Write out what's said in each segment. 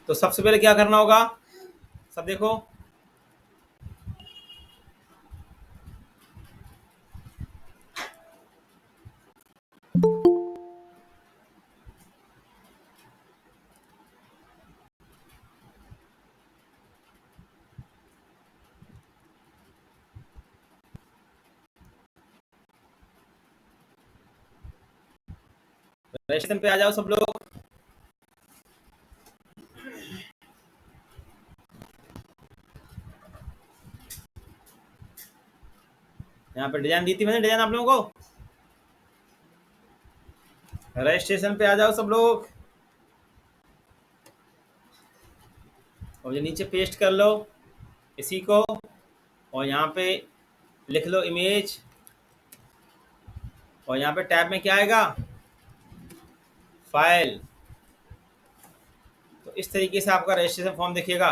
तो सबसे पहले क्या करना होगा, सब देखो, रजिस्ट्रेशन पे आ जाओ सब लोग। यहाँ पे डिजाइन दी थी मैंने, डिजाइन आप लोगों को, रजिस्ट्रेशन पे आ जाओ सब लोग, और ये नीचे पेस्ट कर लो इसी को, और यहाँ पे लिख लो इमेज, और यहाँ पे टैब में क्या आएगा, फाइल। तो इस तरीके से आपका रजिस्ट्रेशन फॉर्म दिखेगा।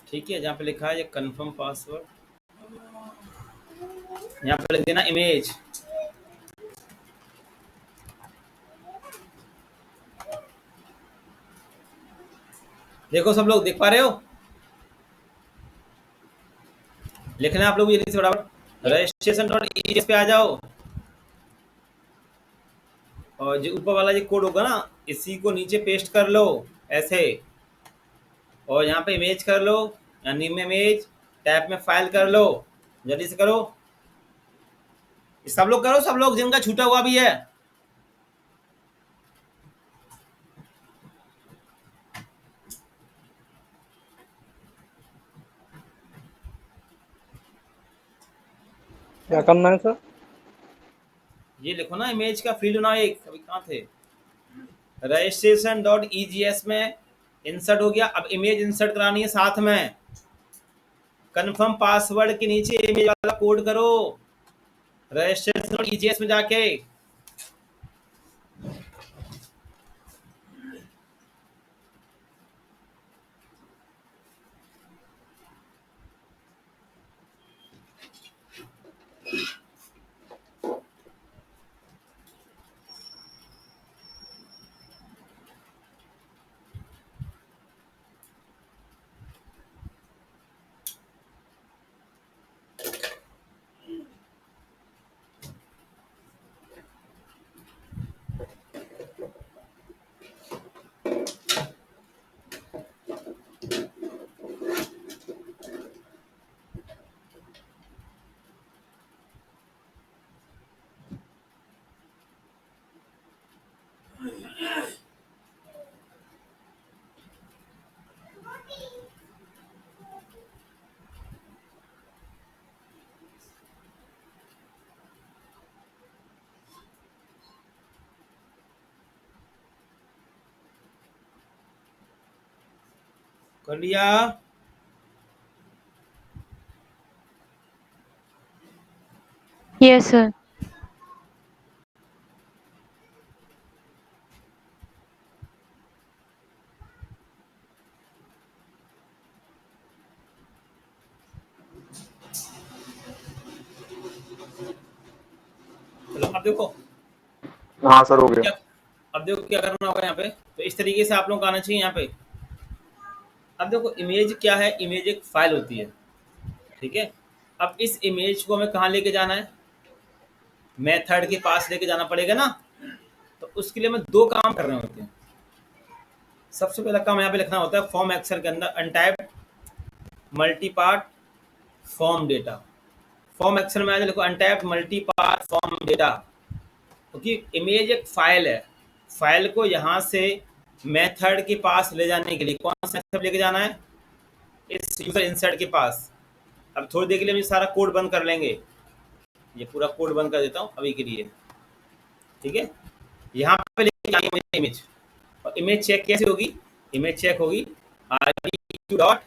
ठीक है, जहाँ पे लिखा है ये कंफर्म पासवर्ड, यहाँ पे लिख देना इमेज। देखो सब लोग देख पा रहे हो, लिखना है आप लोग जल्दी से फटाफट, रजिस्ट्रेशन डॉट ई पे आ जाओ, और जो ऊपर वाला जो कोड होगा ना, इसी को नीचे पेस्ट कर लो ऐसे, और यहाँ पे इमेज कर लो, यानी में इमेज, टैब में फाइल कर लो, जल्दी से करो, सब लोग करो, सब लोग जिनका छूटा हुआ भी है। क्या करना है सर? ये लिखो ना इमेज का फील्ड ना, एक अभी कहाँ थे, रजिस्ट्रेशन डॉट ईजीएस में इंसर्ट हो गया। अब इमेज इंसर्ट करानी है साथ में, कंफर्म पासवर्ड के नीचे इमेज वाला कोड करो रजिस्ट्रेशन डॉट ईजीएस में जाके। कर लिया, Yes, sir. चलो अब देखो, हाँ सर, हो गया। क्या, अब देखो क्या करना होगा यहाँ पे, तो इस तरीके से आप लोग को आना चाहिए यहाँ पे। अब देखो इमेज क्या है, इमेज एक फाइल होती है, ठीक है। अब इस इमेज को हमें कहाँ लेके जाना है, मेथड के पास लेके जाना पड़ेगा ना। तो उसके लिए हमें दो काम करने होते हैं। सबसे पहला काम यहाँ पे लिखना होता है फॉर्म एक्सेल के अंदर untyped multi part form data. Form excel में आगे लिखो untyped multi part form data, क्योंकि इमेज एक फाइल है, फाइल को यहाँ से मेथड के पास ले जाने के लिए कौन सा मेथड लेके जाना है, इस यूजर इंसर्ट के पास। अब थोड़ी देर के लिए हम ये सारा कोड बंद कर लेंगे, ये पूरा कोड बंद कर देता हूँ अभी के लिए, ठीक है। यहाँ पे लेके आएंगे इमेज, और इमेज चेक कैसे होगी, इमेज चेक होगी डॉट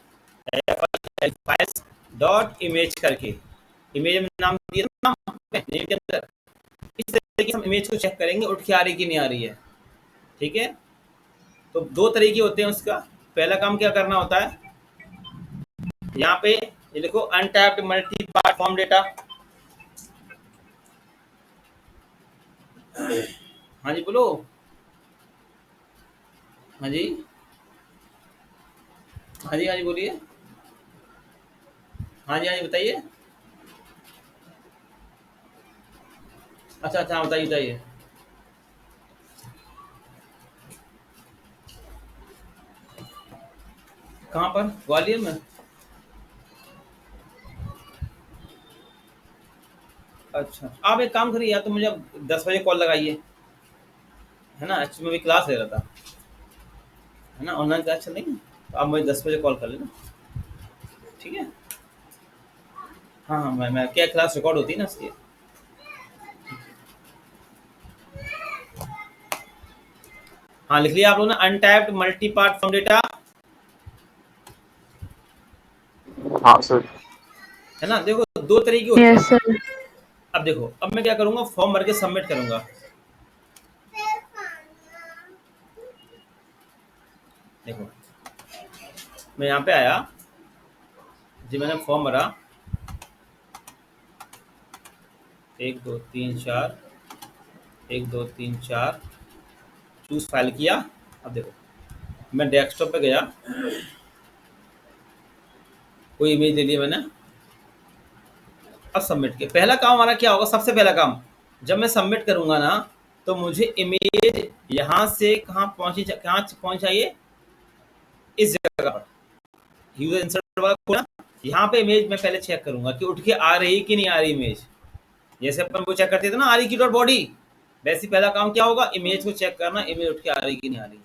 फाइल्स डॉट इमेज करके, इमेज में नाम दिया ना नेम के अंदर, इस तरीके से हम इमेज को चेक करेंगे उठ के आ रही कि नहीं आ रही है, ठीक है। तो दो तरीके होते हैं उसका। पहला काम क्या करना होता है, यहाँ पे ये लिखो untapped multi part form data, हाँ जी बोलो। हाँ जी। हाँ जी, हाँ जी बोलिए। हाँ जी, हाँ जी बताइए। अच्छा अच्छा, हाँ, बताइए बताइए। कहाँ पर, ग्वालियर में? अच्छा, आप एक काम करिए, या तो मुझे अब 10 बजे कॉल लगाइए, है ना? एक्चुअली मैं भी क्लास ले रहा था, है ना, ऑनलाइन क्लास चल रही है। तो आप मुझे 10 बजे कॉल कर लेना, ठीक है? हाँ हाँ, मैं क्या, क्लास रिकॉर्ड होती है ना इसलिए। हाँ, लिख लिया आप लोग ने, untapped multi part form data, हाँ सर। है ना? देखो, दो तरीके होते Yes, हैं। sir. अब देखो, अब मैं क्या करूँगा, फॉर्म भर के सबमिट करूँगा। देखो, मैं यहाँ पे आया जी, मैंने फॉर्म भरा, 1 2 3 4, 1 2 3 4, चूज फाइल किया। अब देखो, मैं डेस्कटॉप पे गया, कोई इमेज ले लिया मैंने। अब सबमिट किया। पहला काम हमारा क्या होगा, सबसे पहला काम, जब मैं सबमिट करूंगा ना, तो मुझे इमेज यहाँ से कहाँ पहुंची, कहाँ पहुंच चाहिए, इस जगह पर, यूजर इंसर्ट वाला खोला, यहाँ पे इमेज मैं पहले चेक करूंगा कि उठ के आ रही कि नहीं आ रही इमेज। जैसे अपन को चेक करते थे ना, आ रही की डॉट बॉडी, वैसे ही पहला काम क्या होगा, इमेज को चेक करना, इमेज उठ के आ रही कि नहीं आ रही है।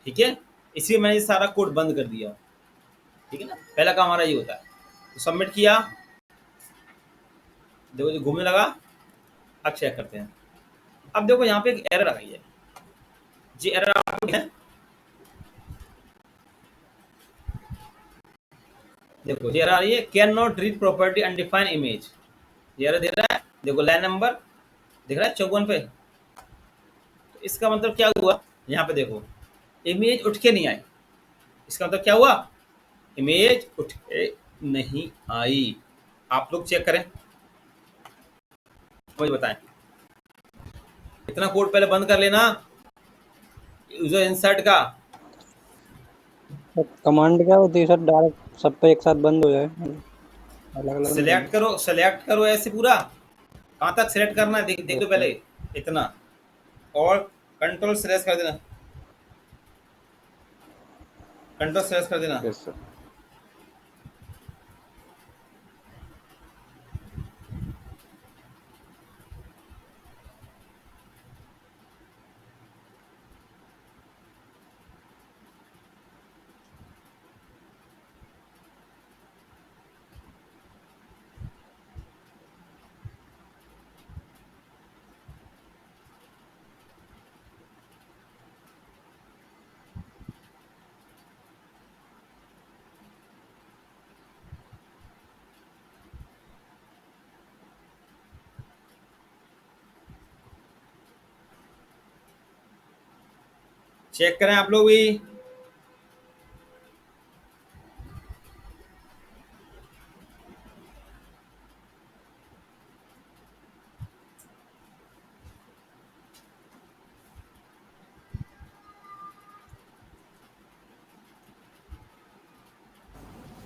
ठीक है, इसलिए मैंने ये सारा कोड बंद कर दिया। ठीक है ना, पहला काम हमारा ये होता है। तो सबमिट किया, देखो जो घूमने लगा। अब चेक करते हैं। अब देखो यहाँ पे एक एरर आई है जी, एरर आपको है, देखो ये एरर आ रही है, can not read property undefined image, ये एरर दे रहा है। देखो लाइन नंबर दिख रहा है 54 पे। तो इसका मतलब क्या हुआ, यहाँ पे देखो, इमेज उठ के नहीं आई। इसका मतलब क्या हुआ, इमेज उठ के नहीं आई। आप लोग चेक करें, मुझे बताएं। इतना कोड पहले बंद कर लेना, यूजर इंसर्ट का। तो कमांड क्या होती है सर, डायरेक्ट सब पे एक साथ बंद हो जाए, अलग अलग नहीं सिलेक्ट करना? करो, सिलेक्ट करो ऐसे पूरा, कहाँ तक सिलेक्ट करना है, देख देख लो ओके। पहले, इतना, और कंट्रोल स्लैश कर देना, कंट्रोल स्लैश कर देना। Yes sir. चेक करें आप लोग भी।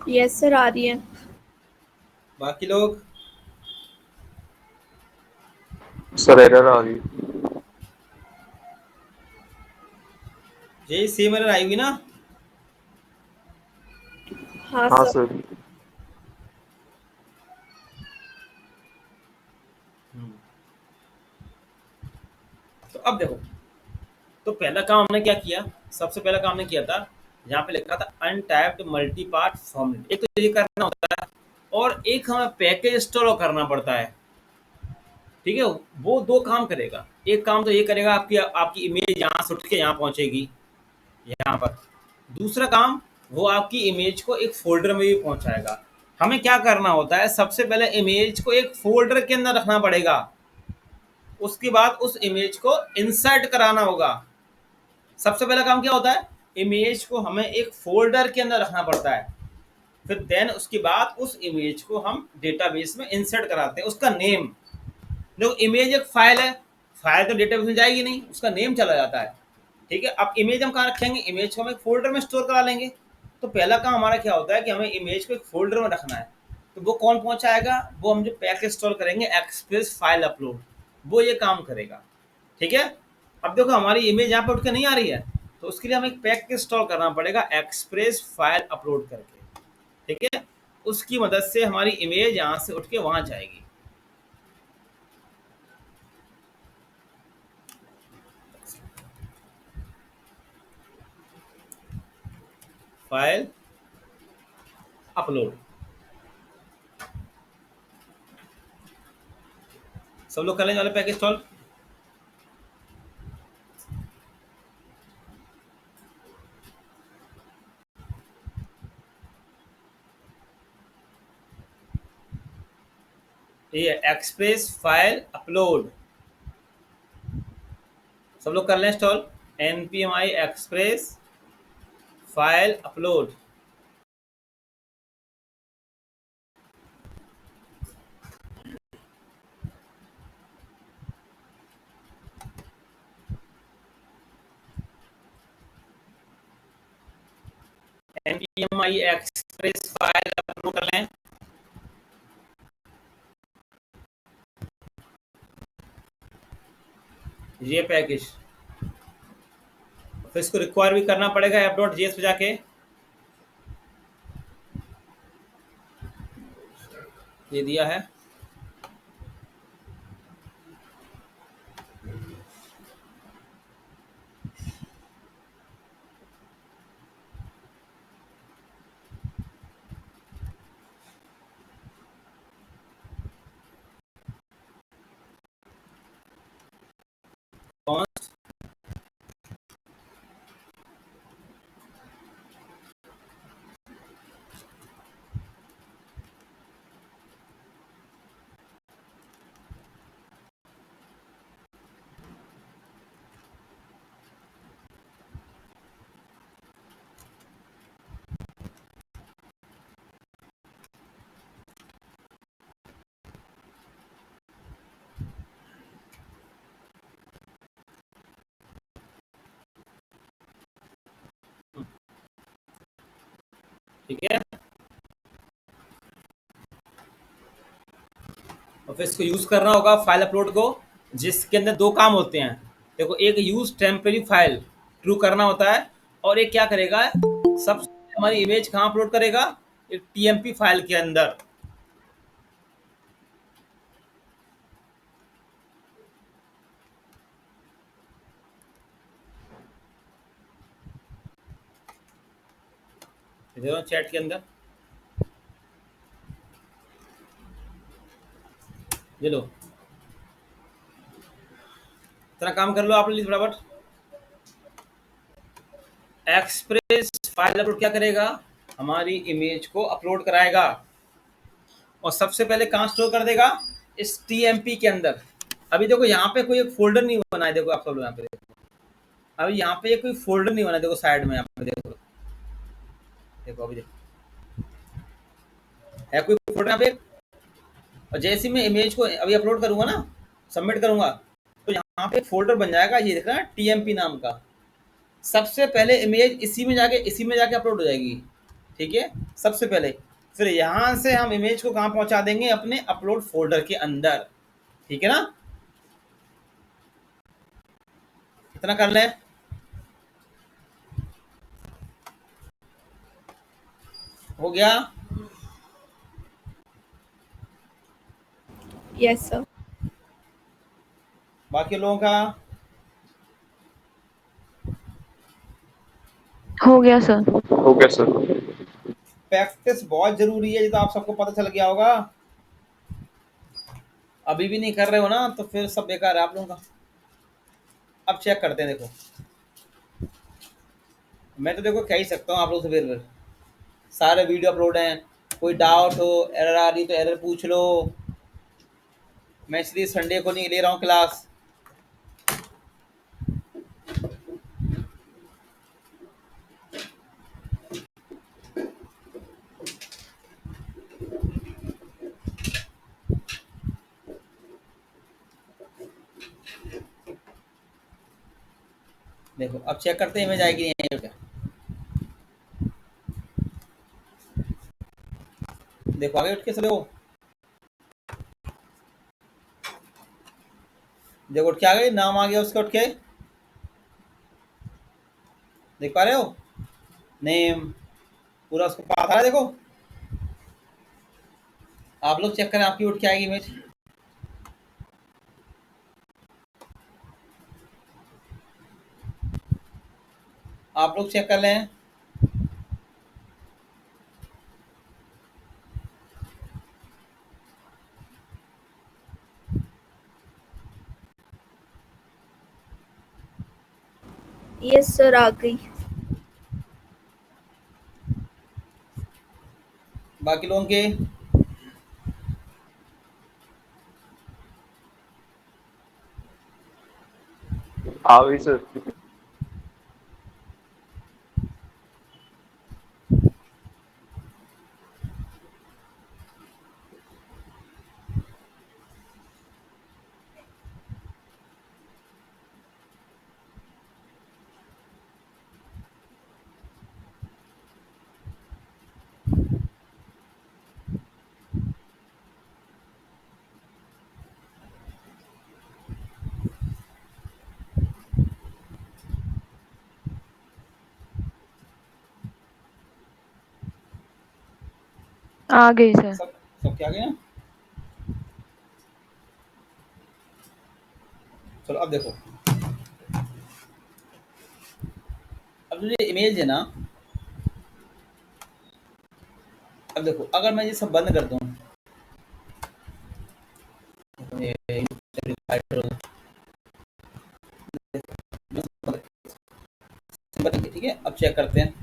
यस सर, आ रही है। बाकी लोग, सर एरर आ रही है। यही सेम एरर आई हुई ना? हाँ हाँ सर। सर। हम्म, तो अब देखो, तो पहला काम हमने क्या किया, सबसे पहला काम हमने किया था, यहाँ पे लिखा था अनटैप्ड मल्टी पार्ट फॉर्मेट। एक तो ये करना होता है, और एक हमें पैकेज इंस्टॉल करना पड़ता है। ठीक है, वो दो काम करेगा। एक काम तो ये करेगा, आपकी आपकी इमेज यहाँ से उठ के यहाँ पहुंचेगी, यहाँ पर। दूसरा काम, वो आपकी इमेज को एक फोल्डर में भी पहुंचाएगा। हमें क्या करना होता है, सबसे पहले इमेज को एक फोल्डर के अंदर रखना पड़ेगा, उसके बाद उस इमेज को इंसर्ट कराना होगा। सबसे पहला काम क्या होता है, इमेज को हमें एक फोल्डर के अंदर रखना पड़ता है, फिर देन उसके बाद उस इमेज को हम डेटाबेस में इंसर्ट कराते हैं। उसका नेम, देखो इमेज एक फाइल है, फाइल तो डेटाबेस में जाएगी नहीं, उसका नेम चला जाता है। ठीक है, अब इमेज हम कहाँ रखेंगे, इमेज को हम एक फोल्डर में स्टोर करा लेंगे। तो पहला काम हमारा क्या होता है कि हमें इमेज को एक फोल्डर में रखना है। तो वो कौन पहुंचाएगा, वो हम जो पैक इंस्टॉल करेंगे एक्सप्रेस फाइल अपलोड, वो ये काम करेगा। ठीक है, अब देखो हमारी इमेज यहाँ पे उठ के नहीं आ रही है, तो उसके लिए हमें एक पैक इंस्टॉल करना पड़ेगा एक्सप्रेस फाइल अपलोड करके। ठीक है, उसकी मदद से हमारी इमेज यहाँ से उठ के वहां जाएगी। फाइल अपलोड, सब लोग कर लेने वाले पैक इंस्टॉल। ये एक्सप्रेस फाइल अपलोड, सब लोग कर लें install. npmi express file upload. npmi express file upload कर लें। ये पैकेज फिर इसको रिक्वायर भी करना पड़ेगा app.js पे जाके। ये दिया है, कौन। ठीक है, और फिर इसको यूज करना होगा फाइल अपलोड को, जिसके अंदर दो काम होते हैं। देखो, एक यूज टेम्परेरी फाइल ट्रू करना होता है, और एक क्या करेगा, सब हमारी इमेज कहाँ अपलोड करेगा, एक टीएमपी फाइल के अंदर। देखो चैट के अंदर, ये लो, इतना काम कर लो आप लोग फटाफट। एक्सप्रेस फाइल अपलोड क्या करेगा, हमारी इमेज को अपलोड कराएगा, और सबसे पहले कहाँ स्टोर कर देगा, इस टीएमपी के अंदर। अभी देखो यहाँ पे कोई एक फोल्डर नहीं बना है, देखो आप सब लोग यहाँ पे देखो, अभी यहाँ पे कोई फोल्डर नहीं बना है, देखो साइड में यहाँ पे देखो, देखो अभी देखो है कोई फोल्डर यहाँ पे। और जैसे ही मैं इमेज को अभी अपलोड करूंगा ना, सबमिट करूंगा, तो यहाँ पे फोल्डर बन जाएगा, ये देख रहा है टीएमपी नाम का। सबसे पहले इमेज इसी में जाके अपलोड हो जाएगी। ठीक है, सबसे पहले, फिर यहाँ से हम इमेज को कहाँ पहुंचा देंगे, अपने अपलोड फोल्डर के अंदर। ठीक है ना, इतना कर लें। हो गया, Yes, sir. बाकी लोगों का हो गया सर। हो गया सर। प्रैक्टिस बहुत जरूरी है, ये तो आप सबको पता चल गया होगा। अभी भी नहीं कर रहे हो ना, तो फिर सब बेकार है आप लोगों का। अब चेक करते हैं, देखो मैं तो देखो कह ही सकता हूँ आप लोग से, फिर सारे वीडियो अपलोड हैं, कोई डाउट हो, एरर आ रही तो एरर पूछ लो। मैं इसलिए संडे को नहीं ले रहा हूँ क्लास। देखो अब चेक करते हैं इमेज आएगी नहीं आएगी क्या। देखो आगे उठ के चलो, देखो उठ के आ गई, नाम आ गया उसका उठ के, देख पा रहे हो, नेम पूरा उसको पाथ आ रहा है। देखो आप लोग चेक करें, आपकी उठ के आएगी इमेज। आप लोग चेक कर लें। यस सर आ गई। बाकी लोगों के आ गई सर। आ गई सर। सब सब क्या आ गया। चलो अब देखो, अब जो ये इमेज है ना, अब देखो अगर मैं ये सब बंद कर दूं, ये ठीक है, अब चेक करते हैं।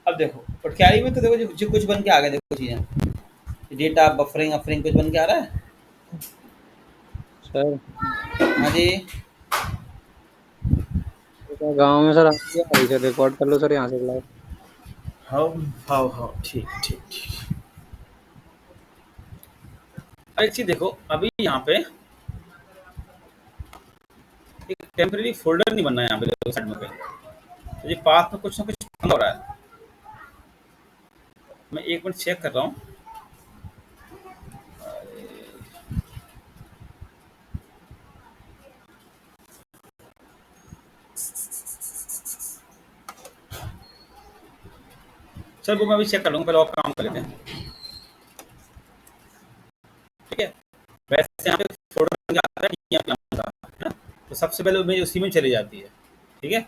अब देखो पटख्यारी में तो देखो जो कुछ बन के आ गया, देखो चीजें, डेटा बफरिंग अफरिंग कुछ बन के आ रहा है। सर हाँ जी, गांव में सर आवाज आ रही सर, रिकॉर्ड कर लो सर यहाँ से लाइव। हाँ हाँ ठीक ठीक ठीक। एक चीज देखो, अभी यहाँ पे एक टेम्परेरी फोल्डर नहीं बनना है यहाँ पे, देखो साइड में पे, तो ये पाथ में कुछ ना कुछ हो रहा है। मैं एक मिनट चेक कर रहा हूँ। चल वो मैं अभी चेक कर लूँगा, पहले और काम कर लेते हैं, ठीक है। वैसे यहाँ पे फोल्डर बन के आता है, यहाँ पे आता है ना? तो सबसे पहले इमेज उसी में चली जाती है, ठीक है।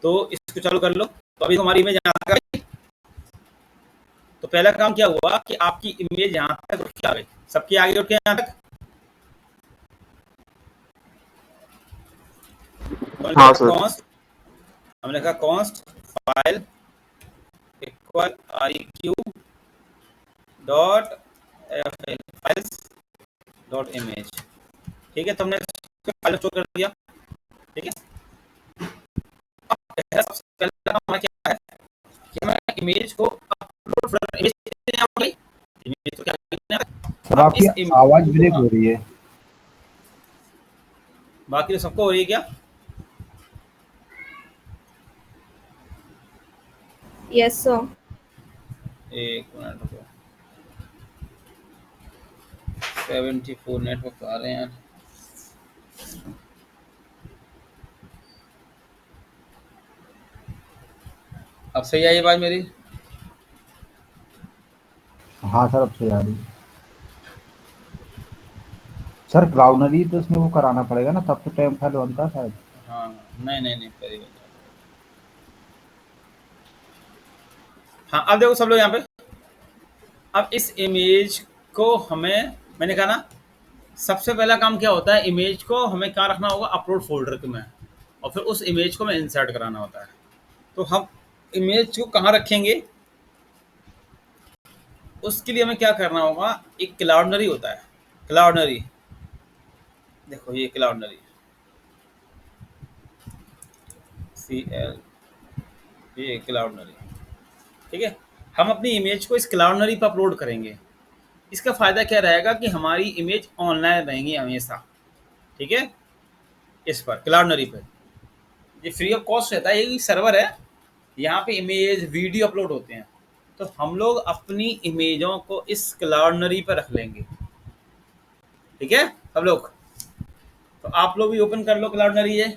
तो इसको चालू कर लो, तो अभी हमारी इमेज यहाँ तक आई। तो पहला काम क्या हुआ कि आपकी इमेज यहाँ तक उठ के आ गई, सबकी आगे उठ के यहाँ तक। हाँ सर। कॉन्स्ट, हमने कहा const file equal IQ dot files dot image, ठीक है। तो हमने फाइल स्टोर कर दिया, ठीक है। अब सबसे पहले हमारा क्या है कि हमें इमेज को अपलोड फोल्डर, इमेज आ गई, इमेज तो क्या करना है, सर अब आपकी इस आवाज ब्रेक हो रही है। बाकी तो सबको हो रही है क्या। Yes sir. एक मिनट रुको, 74 नेटवर्क आ रहे हैं यार। अब सही आई आवाज मेरी। हाँ सर अब सही आ रही है। सर क्लाउडनरी तो इसमें वो कराना पड़ेगा ना, तब तो टेम्प फाइल बनता है शायद। हाँ नहीं नहीं नहीं करेगा। हाँ, अब देखो सब लोग यहाँ पे, अब इस इमेज को हमें, मैंने कहा ना, सबसे पहला काम क्या होता है, इमेज को हमें कहाँ रखना होगा, अपलोड फोल्डर के में, और फिर उस इमेज को हमें इंसर्ट कराना होता है। तो हम इमेज को कहाँ रखेंगे, उसके लिए हमें क्या करना होगा, एक क्लाउडनरी होता है, क्लाउडनरी, देखो ये क्लाउडनरी, CL, ये क्लाउडनरी, ठीक है। हम अपनी इमेज को इस क्लाउडनरी पर अपलोड करेंगे। इसका फ़ायदा क्या रहेगा कि हमारी इमेज ऑनलाइन रहेंगी हमेशा, ठीक है, इस पर क्लाउडनरी पर। ये फ्री ऑफ कॉस्ट रहता है, ये सर्वर है, यहाँ पे इमेज वीडियो अपलोड होते हैं। तो हम लोग अपनी इमेजों को इस क्लाउडनरी पर रख लेंगे, ठीक है सब लोग। तो आप लोग भी ओपन कर लो क्लाउडनरी ये।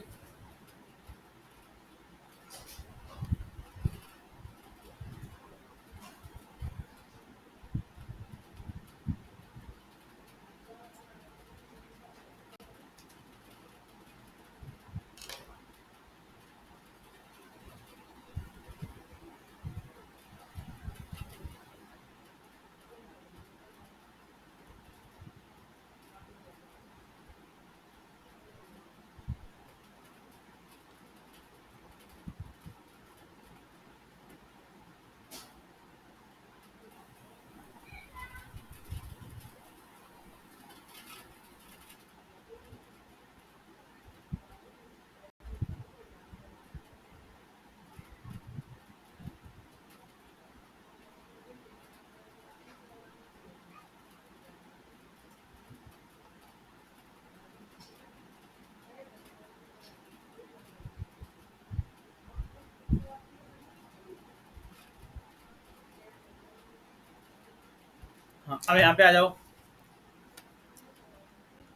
हाँ, अब यहाँ पे आ जाओ,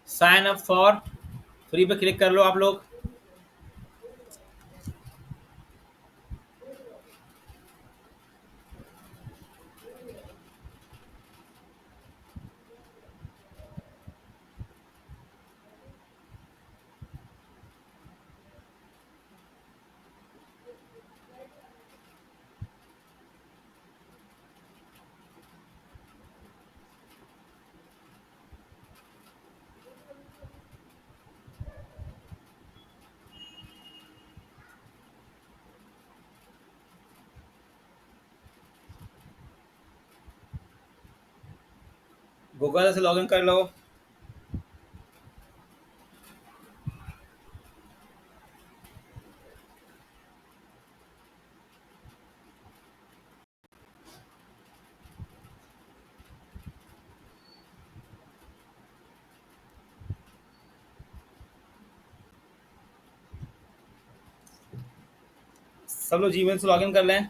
साइन अप फॉर फ्री पे क्लिक कर लो आप लोग। गूगल से लॉगिन कर लो। सब लोग जीमेल से लॉगिन कर लें।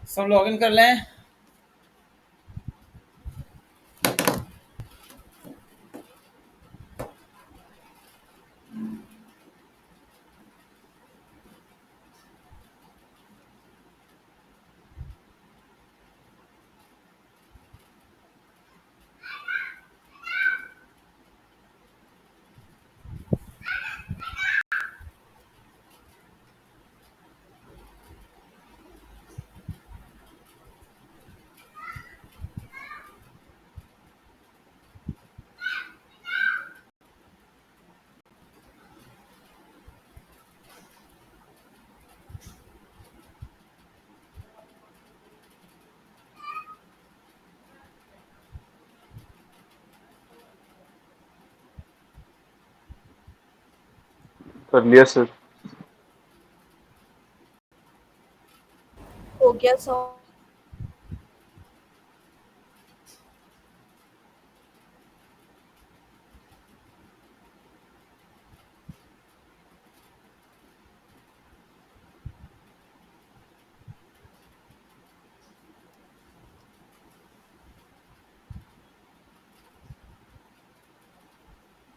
सब लॉगिन कर लें। कर लिया सर। हो गया सर।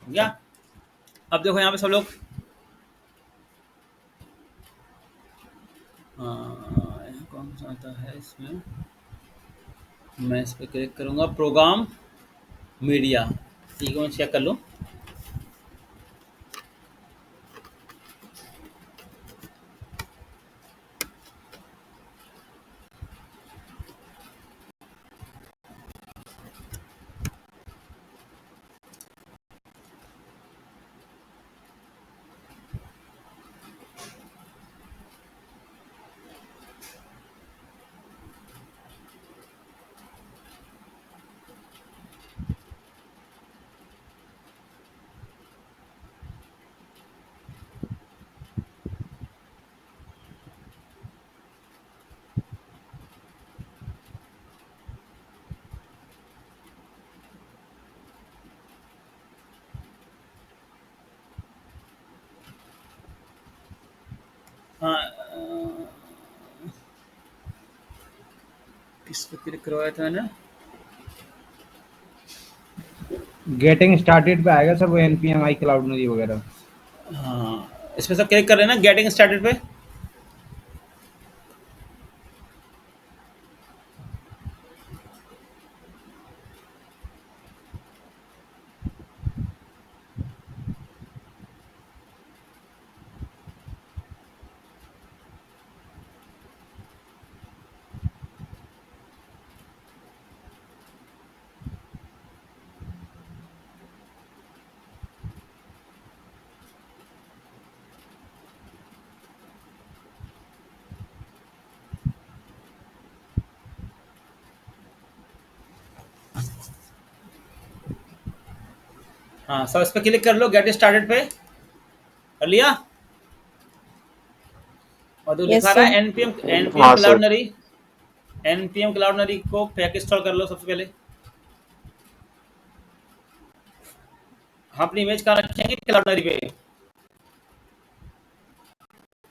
या अब देखो यहाँ पे सब लोग यहाँ कौन सा आता है इसमें, मैं इस पर क्लिक करूँगा प्रोग्राम मीडिया, ठीक है मैं चेक कर लूँ। हाँ किस पे क्लिक करवाया था मैंने, गेटिंग स्टार्टेड पे आएगा सर वो npm आई क्लाउड नदी वगैरह। हाँ इसमें सब क्लिक कर रहे हैं ना गेटिंग स्टार्टेड पे। हाँ सब इस पे क्लिक कर लो गेट स्टार्टेड पे, कर लिया। और जो Yes, लिखा रहा sir. है एनपीएम एनपीएम हाँ सर। क्लाउडनरी, एनपीएम क्लाउडनरी को पैक इंस्टॉल कर लो सबसे पहले। हम अपनी इमेज कहाँ रखेंगे क्लाउडनरी पे,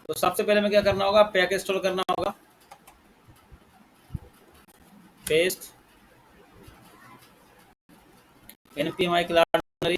तो सबसे पहले में क्या करना होगा, पैक इंस्टॉल करना होगा, पेस्ट एनपीएम आई क्लाउडनरी।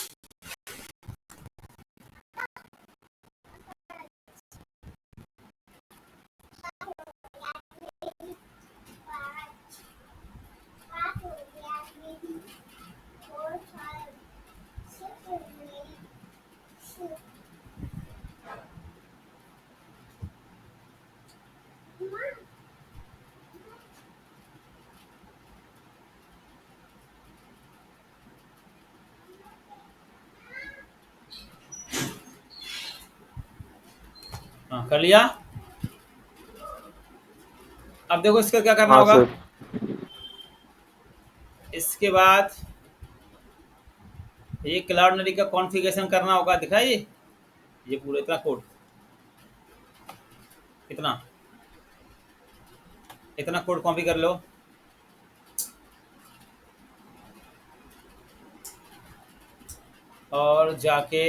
हाँ कर लिया। अब देखो इसका क्या करना हाँ होगा, सर। इसके बाद ये क्लाउडनरी का कॉन्फ़िगरेशन करना होगा, दिखा ये पूरा इतना कोड, इतना इतना कोड कॉपी कर लो। और जाके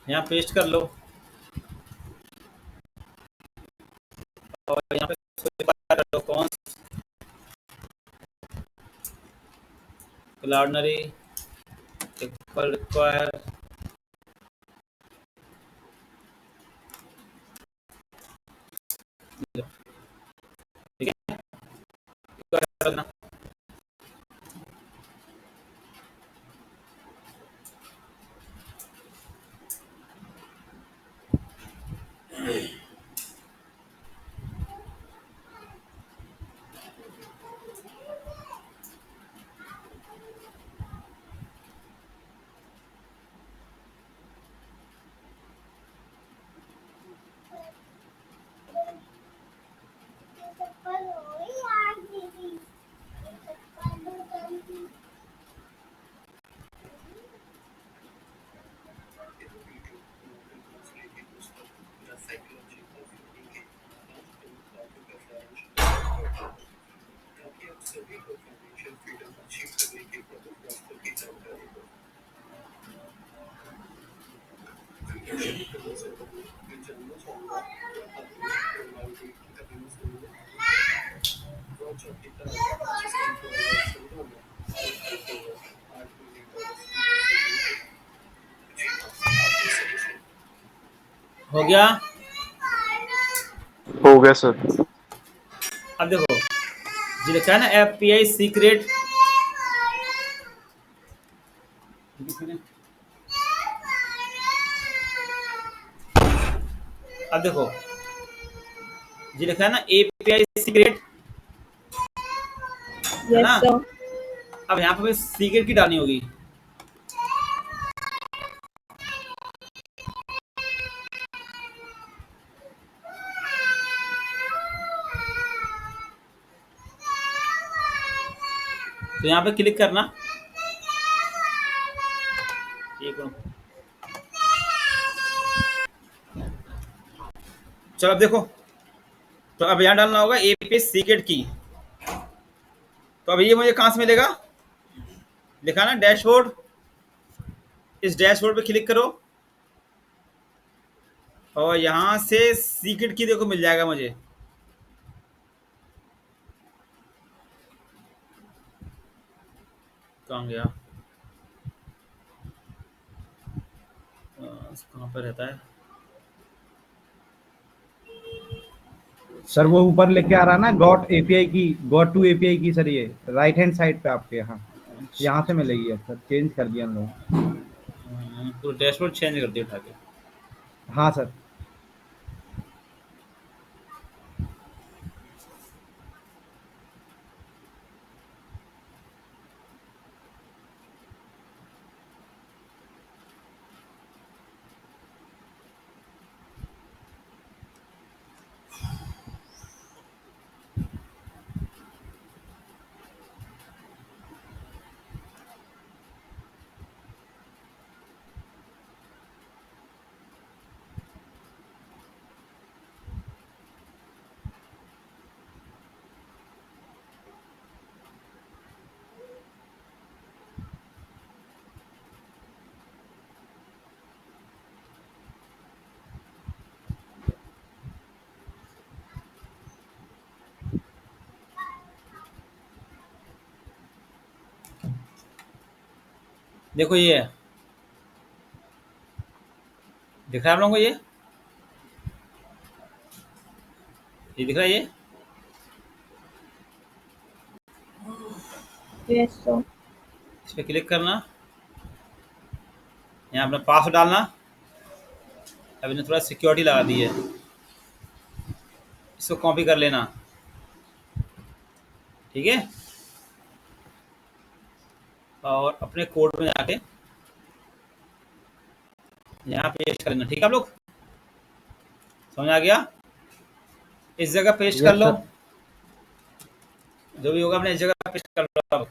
यहाँ पेस्ट कर लो और यहाँ पे specify कर लो कौन क्लाउडनरी इक्वल रिक्वायर ठीक है करना। हो गया। हो गया सर। अब देखो, जो लिखा है ना एपीआई सीक्रेट, अब देखो जो लिखा है ना एपीआई सीक्रेट, है ना। Yes, sir. अब यहाँ पे सीक्रेट की डालनी होगी। तो यहाँ पे क्लिक करना। एक मिनट। चलो अब देखो, तो अब यहाँ डालना होगा एपीआई सीक्रेट की। तो अब ये मुझे कहाँ से मिलेगा? लिखा ना डैशबोर्ड, इस डैशबोर्ड पे क्लिक करो और यहाँ से सीक्रेट की देखो मिल जाएगा मुझे। कहाँ गया? कहाँ पर रहता है? सर वो ऊपर लेके आ रहा है ना गॉट एपीआई की, गॉट टू एपीआई की सर, ये राइट हैंड साइड पे आपके यहाँ से मिलेगी। अब सर चेंज कर दिया हम लोग। तो डैशबोर्ड चेंज कर दिया उठा के। हाँ सर। देखो ये है, दिख रहा है आप लोगों को? ये दिख रहा है ये। Yes, sir. इस पर क्लिक करना, यहाँ अपना पासवर्ड डालना। अब इन्हें थोड़ा सिक्योरिटी लगा दी है, इसको कॉपी कर लेना, ठीक है। और अपने कोड में जाके यहाँ पेस्ट कर लेना, ठीक है आप लोग? समझ आ गया? इस जगह पेस्ट कर यस लो, सर। जो भी होगा अपने इस जगह पेस्ट कर लो अब।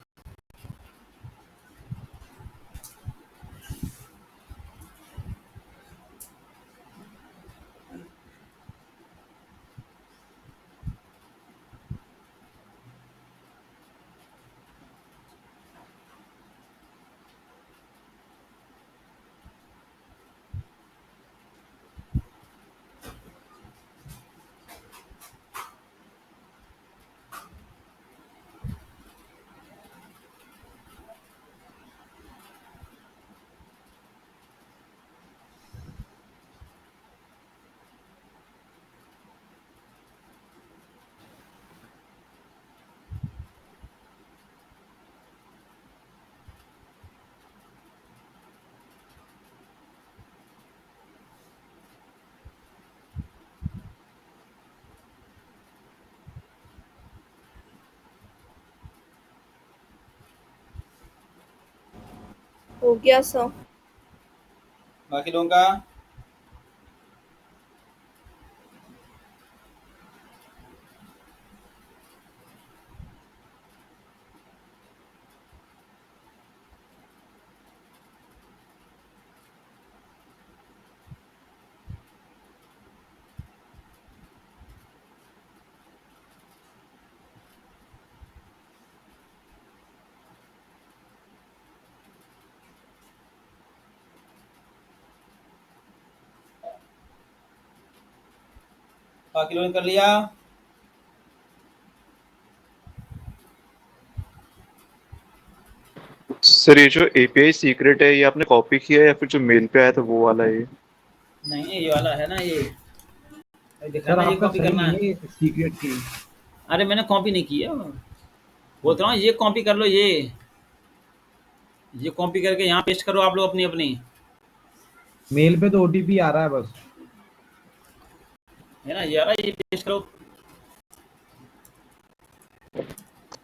हो गया सर। बाकी लोगों का बाकी लोगों ने कर लिया? सर ये जो एपीआई सीक्रेट है ये आपने कॉपी किया है या फिर जो मेल पे आया था वो वाला है ये? नहीं, ये वाला है ना, ये सर दिखाना, ये आपका कॉपी सही करना है। नहीं है सीक्रेट की। अरे मैंने कॉपी नहीं की है, बोल रहा हूँ ये कॉपी कर लो, ये कॉपी करके यहाँ पेस्ट करो आप लोग अपनी अपनी, मेल पे तो ओटीपी आ रहा है बस। है ना, ये आ रहा है, ये पेस्ट करो।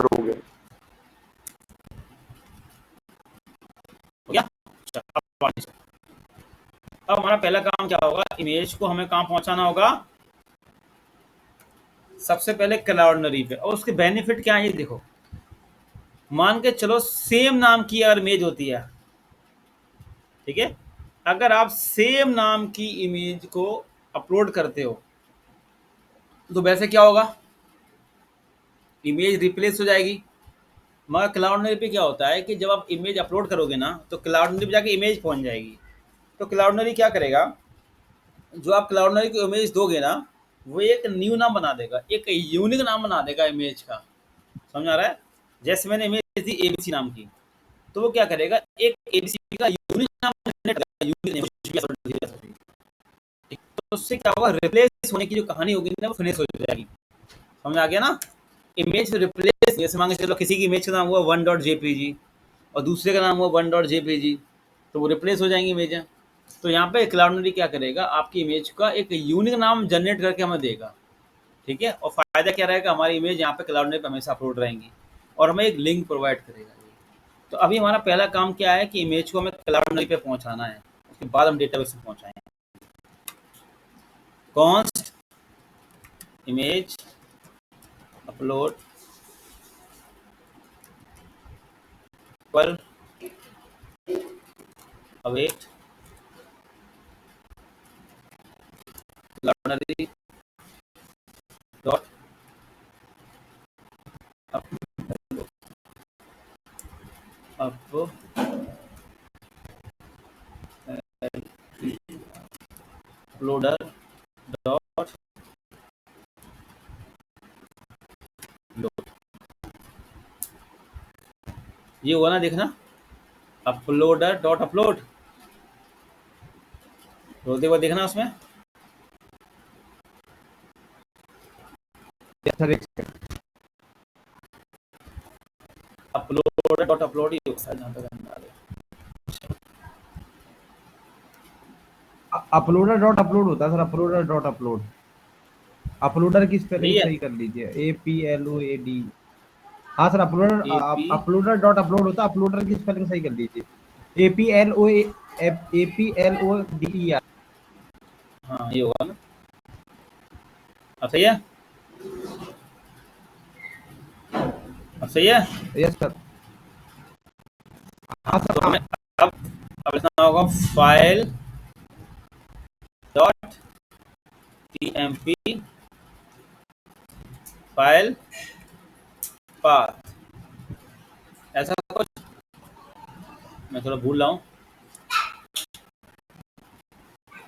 हो गया। हो गया? अच्छा, अब हमारा पहला काम क्या होगा, इमेज को हमें कहाँ पहुंचाना होगा, सबसे पहले क्लाउडनरी पे। और उसके बेनिफिट क्या है ये देखो, मान के चलो सेम नाम की अगर इमेज होती है, ठीक है, अगर आप सेम नाम की इमेज को अपलोड करते हो तो वैसे क्या होगा, इमेज रिप्लेस हो जाएगी। मगर क्लाउडनरी पे क्या होता है कि जब आप इमेज अपलोड करोगे ना तो क्लाउडनरी पे जाके इमेज पहुंच जाएगी। तो क्लाउडनरी क्या करेगा, जो आप क्लाउडनरी को इमेज दोगे ना, वो एक न्यू नाम बना देगा, एक यूनिक नाम बना देगा इमेज का। समझ आ रहा है? जैसे मैंने इमेज दी एबीसी नाम की, तो वो क्या करेगा, एक एबीसी का यूनिक नाम generate करेगा, यूनिक नेम, कुछ भी upload नहीं कर सकती। ठीक, तो उससे क्या होगा, रिप्लेस होने की जो कहानी होगी ना वो फिनिश हो जाएगी। समझ आ गया ना? इमेज रिप्लेस, जैसे मान के चलो किसी की इमेज का नाम हुआ 1.jpg और दूसरे का नाम हुआ 1.jpg, तो वो रिप्लेस हो जाएंगी इमेजें। तो यहाँ पे क्लाउडनरी क्या करेगा, आपकी इमेज का एक यूनिक नाम जनरेट करके हमें देगा। ठीक है, और फायदा क्या रहेगा, हमारी इमेज यहाँ पे क्लाउडनरी पे हमेशा अपलोड रहेंगी और हमें एक लिंक प्रोवाइड करेगा। तो अभी हमारा पहला काम क्या है कि इमेज को हमें क्लाउडनरी पे पहुंचाना है, उसके बाद हम डेटाबेस में पहुंचाएंगे। कॉन्स्ट इमेज अपलोड पर await Cloudinary dot uploader dot load, ये हुआ ना, देखना, अपलोडर डॉट अपलोड, रोते हुए देखना उसमें। यस सर, एक सेकंड। अपलोडर डॉट अपलोड ही होता है जहाँ तक हम आ रहे हैं। अपलोडर डॉट अपलोड होता है sir, uploader dot upload. Uploader की स्पेलिंग यही है सही कर लीजिए, APLOAD। हाँ sir, uploader AP, uploader dot upload होता है, अपलोडर की स्पेलिंग सही कर लीजिए, APLODER। हाँ ये होगा ना, अब सही है, अब सही है। Yes sir. हाँ सर, तो हाँ। हमें अब अब लिखना होगा file dot TMP file path, ऐसा कुछ, मैं थोड़ा भूल रहा हूँ।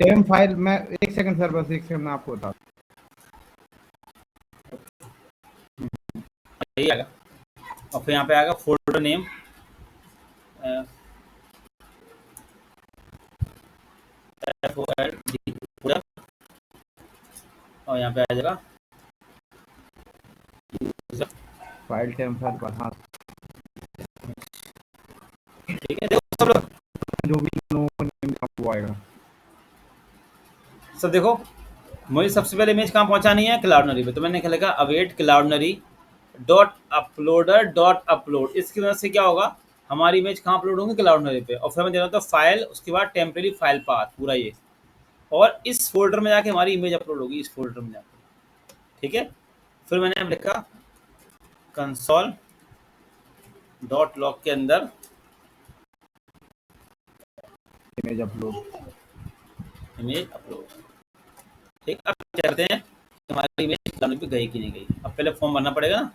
टेम फाइल मैं, एक सेकंड सर, बस एक सेकंड मैं आपको बता। यही आएगा, और फिर यहाँ पे आएगा फोल्डर नेम, FOLD पूरा, और यहाँ पे आ जाएगा फाइल टेम फाइल पर, हाँ ठीक है। देखो सब लोग, जो भी नेम वो आएगा। सब देखो, मुझे सबसे पहले इमेज कहाँ पहुँचानी है, क्लाउडनरी पे। तो मैंने क्या लिखा, await Cloudinary dot uploader dot upload. इसकी वजह से क्या होगा, हमारी इमेज कहाँ अपलोड होंगी, क्लाउडनरी पे। और फिर मैं देना था फाइल, उसके बाद टेम्परेरी फाइल पाथ पूरा ये, और इस फोल्डर में जाके हमारी इमेज अपलोड होगी, इस फोल्डर में जाके। ठीक है, फिर मैंने अब लिखा कंसोल डॉट लॉग के अंदर इमेज अपलोड। Image upload. ठीक, अब क्या करते हैं, हमारी इमेज क्लाउडनरी पे गई कि नहीं गई। अब पहले फॉर्म भरना पड़ेगा ना।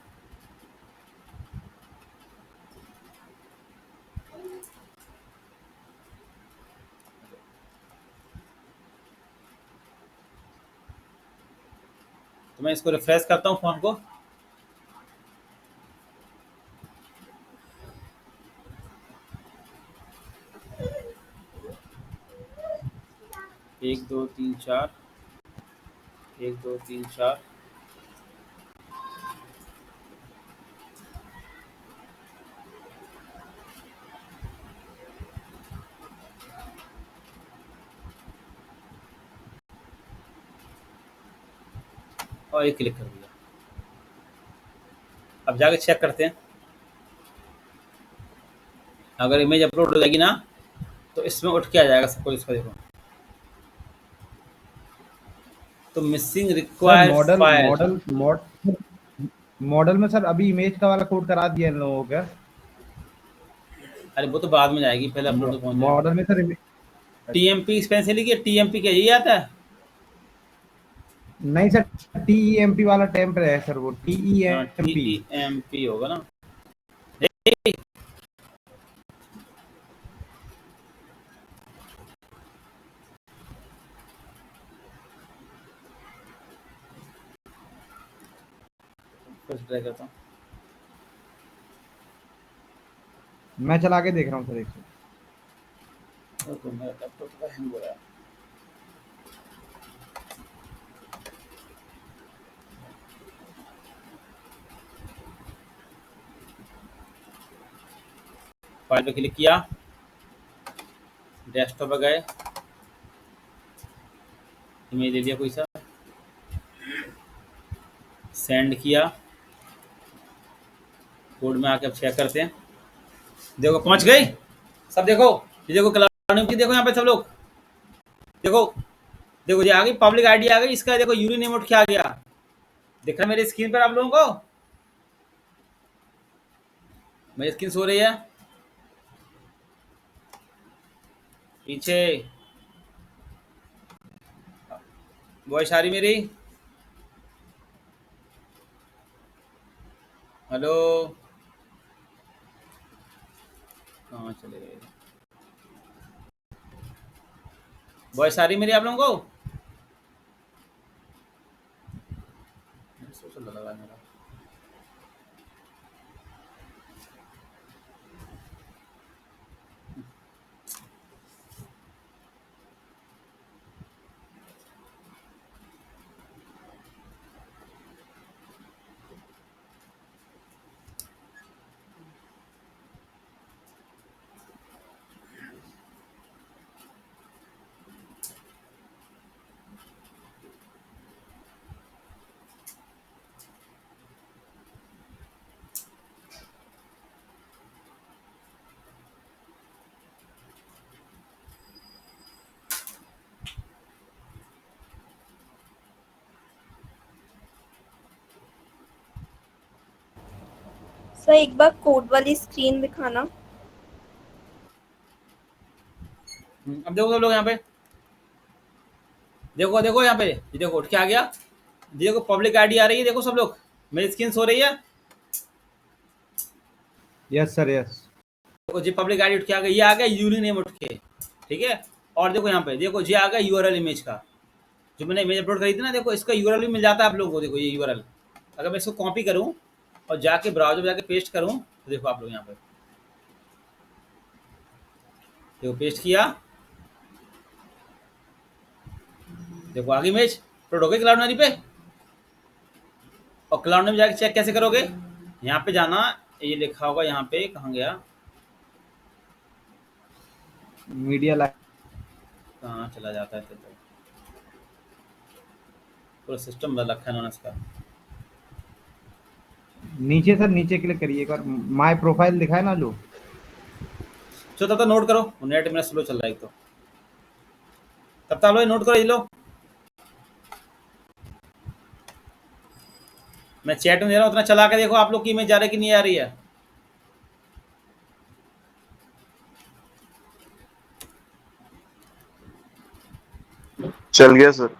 तो मैं इसको रिफ्रेश करता हूँ फॉर्म को। 1 2 3 4 1 2 3 4 और एक क्लिक कर दिया। अब जाके चेक करते हैं, अगर इमेज अपलोड हो जाएगी ना तो इसमें उठ के आ जाएगा सबको, इसको देखो तो missing sir required model file. Model model में सर अभी इमेज का वाला कोड करा दिया इन लोगों का। अरे वो तो बाद में जाएगी, पहले अपलोड तो पहुंच जाएगी। मॉडल में सर टीएमपी स्पेशली की टीएमपी क्या यही आता है? नहीं सर, TEMP वाला टेम्प है सर, वो हाँ TEMP। टीएमपी होगा ना। कुछ ट्राई करता हूँ। मैं चला के देख रहा हूँ सर एक सेकंड। तो मेरा लैपटॉप का हैंग हो रहा है। फाइल पे क्लिक किया, डेस्कटॉप पे गए, इमेज दे दिया कोई सा, सेंड किया, कोड में आके अब चेक करते हैं। देखो पहुंच गई सब, देखो ये देखो क्लाउड की, देखो यहाँ पे सब लोग देखो, देखो ये आ गई पब्लिक आईडी आ गई, इसका देखो यूरी नेम उठ के आ गया, दिख रहा है मेरी स्क्रीन पर आप लोगों को? मेरी स्क्रीन सो रही है पीछे, वॉइस आ रही मेरी? हेलो, कहाँ चले गए? वॉइस आ रही मेरी आप लोगों को? सोशल लगा मेरा। सर एक बार कोड वाली स्क्रीन दिखाना। अब देखो सब लोग यहाँ पे, देखो देखो यहाँ पे, ये देखो उठ के आ गया, ये देखो पब्लिक आईडी आ रही है, देखो सब लोग, मेरी स्क्रीन सो रही है, यस सर यस। देखो जी पब्लिक आईडी उठ के आ गई, ये आ गया यूरी नेम उठ के, ठीक है। और देखो यहाँ पे देखो जी आ गया यूआरएल इमेज का, जो मैंने इमेज अपलोड करी थी ना, देखो इसका यूआरएल भी मिल जाता है आप लोगों को। देखो ये यूआरएल अगर मैं इसको कॉपी करूँ और जाके ब्राउजर में जाके पेस्ट करूँ तो देखो आप लोग यहाँ पे, देखो पेस्ट किया, देखो आगे इमेज अपलोड हो गई क्लाउड पे। और क्लाउड में जाके चेक कैसे करोगे? यहाँ पे जाना, ये लिखा होगा यहाँ पे, कहाँ गया, मीडिया लाइव कहाँ चला जाता है, तो पूरा सिस्टम बदल रखा है इन्होंने इसका। नीचे सर, नीचे क्लिक करिए एक बार, माय प्रोफाइल दिखा है ना जो। चलो तब तक नोट करो, नेट मेरा स्लो चल रहा है एक तो, तब तक आप लोग नोट करो, ये लो मैं चैट में दे रहा हूँ, उतना चला के देखो आप लोग की इमेज जा रही कि नहीं आ रही है। चल गया सर।